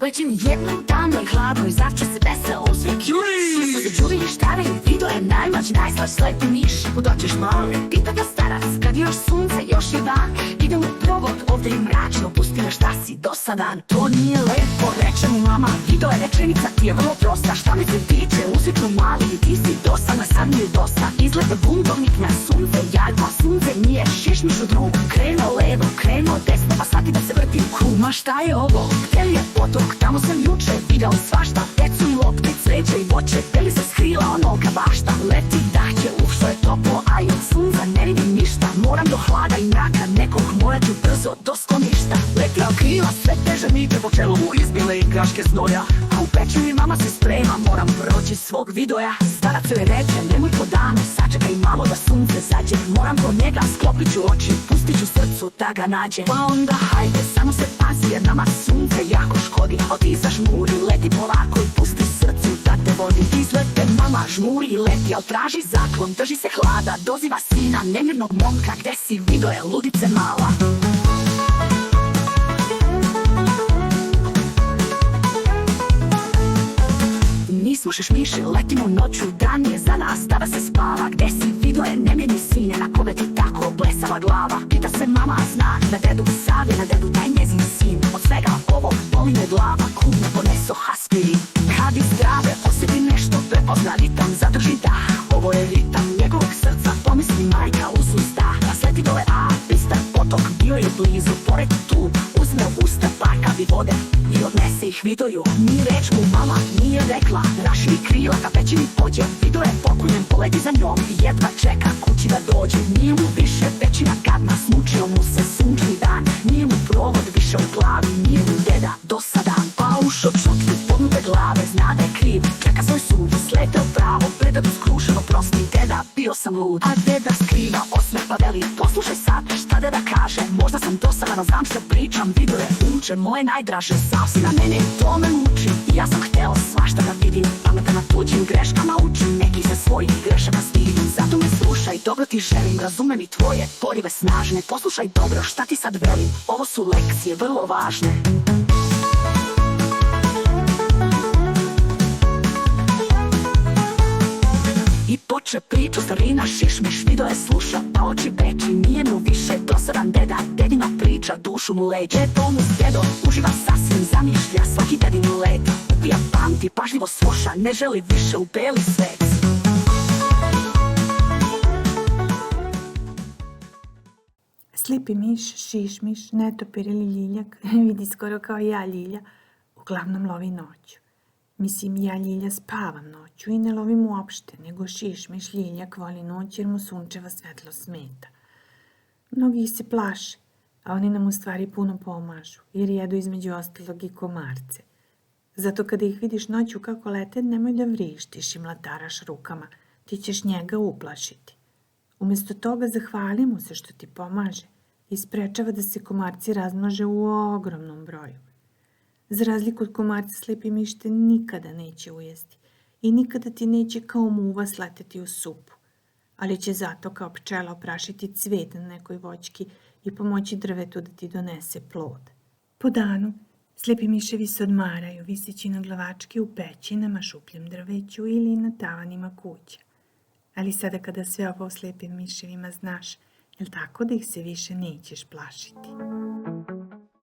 Lećim jednog dana i hladno i zavče se veselo osvijek. Sve se čuli i štare i video je najmlađi, najslađi slepi miš. Udoćeš mali, pita ga starac, kad još sunce, još je dan. Idem u provod, ovdje je mračno, pusti me šta si dosadan. To nije lepo, reče mu mama, video je rečenica ti je vrlo prosta. Šta mi se tiče, uslično mali i ti si dosadna, sad mi je dosta. Izgleda buntovnik na sunce, jadno sunce nije, šišmiš u drugu. Krenuo levo, krenuo desno, pa shvati da se vrti u krug. Ma šta je ovo? Gdje li je potok? Tamo sam juče video svašta. Decu i lopte, cveće i voće, peli se skrila onoga bašta. Leti dahće, što je toplo, a i od sunca ne vidim ništa. Moram do hlada i mraka nekog, morat ću brzo do skloništa. Letio krila, sve teže miče, po čelu mu izbile igračke znoja. A u peću mi mama se sprema, moram proći svog videoja. Starac joj reče, nemoj po danu, sačekaj malo da sunce zađe. Moram po njega, sklopit ću oči, pustit ću srcu da ga nađe. Pa onda hajde, samo se pazi jer nama sunce jako škodi. A ti zažmuri, leti polako i pusti srcu da te vodi. Izlete mama, žmuri i leti, al traži zaklon, drži se hlada. Doziva sina, nemirnog momka, gde si video je ludice mala. Nismo šešmiši, letimo noću, dan je za nas, da se spava. Gde si video je nemirni sine, na kome ti tako blesava glava. Pita se mama, zna na dedu Savi, na dedu taj njezin sin. Od svega ovog boli me glava, kum me poneso aspirin. Kad izdrave, osjeti nešto, prepozna ritam, zadrži dah. Ovo je ritam njegovog srca, pomisli majka uz usta. Sleti dole, a bistar potok, bio je blizu, pored tu. Uzme u usta par kapi vode i odnese ih vidoju. Ni reč mu mama nije rekla, raširi krila ka pećini pođe. Video je pokunjen, poleti za njom i jedva čeka kući da dođe. Nije mu više pećina gadna, smučio mu se sunčni dan. Nije mu provod više u glavi, nije mu deda dosadan. Pa ušo čuti podnute glave, zna da je kriv, čeka svoj sud, sleteo pravo, prededu skrušeno, prosti deda, bio sam lud. A deda skriva osmeh pa veli, poslušaj sad šta deda kaže. Možda sam dosadan, znam što pričam, video je uče moje najdraže. Sam si na mene, to me muči, i ja sam htjela svašta da vidim. Pametan na tuđim greškama učim, neki se svojih grešaka stidim. Zato me slušaj, dobro ti želim, razumem i tvoje porive snažne. Poslušaj dobro šta ti sad velim, ovo su lekcije vrlo važne. I poče priču starina, šišmiš, video je sluša, pa oči beči. Nije mu više dosadan deda, dedina priča, dušu mu leđe. Dedo mu s dedom uživa sasvim, zamišlja svaki dedin let. Upija, pamti, pažljivo sluša, ne želi više u beli svet. Slipi miš, šišmiš, netopir ili ljiljak, vidi skoro kao ja Ljilja, uglavnom lovi noću. Mislim, ja Ljilja spavam noću i ne lovim uopšte, nego šišmiš Ljiljak voli noć jer mu sunčeva svetlo smeta. Mnogi ih se plaše, a oni nam u stvari puno pomažu, jer jedu između ostalog i komarce. Zato kada ih vidiš noću kako lete, nemoj da vrištiš i mlataraš rukama, ti ćeš njega uplašiti. Umjesto toga zahvali mu se što ti pomaže i sprečava da se komarci razmnože u ogromnom broju. Za razliku od komarca, slipi miš te nikada neće ujesti i nikada ti neće kao muva sleteti u supu, ali će zato kao pčela oprašiti cvet na nekoj voćki i pomoći drvetu da ti donese plod. Po danu, slipi miševi se odmaraju viseći na glavački u pećinama, šupljem drveću ili na tavanima kuća. Ali sada kada sve ovo o slijepim miševima znaš, jel tako da ih se više nećeš plašiti?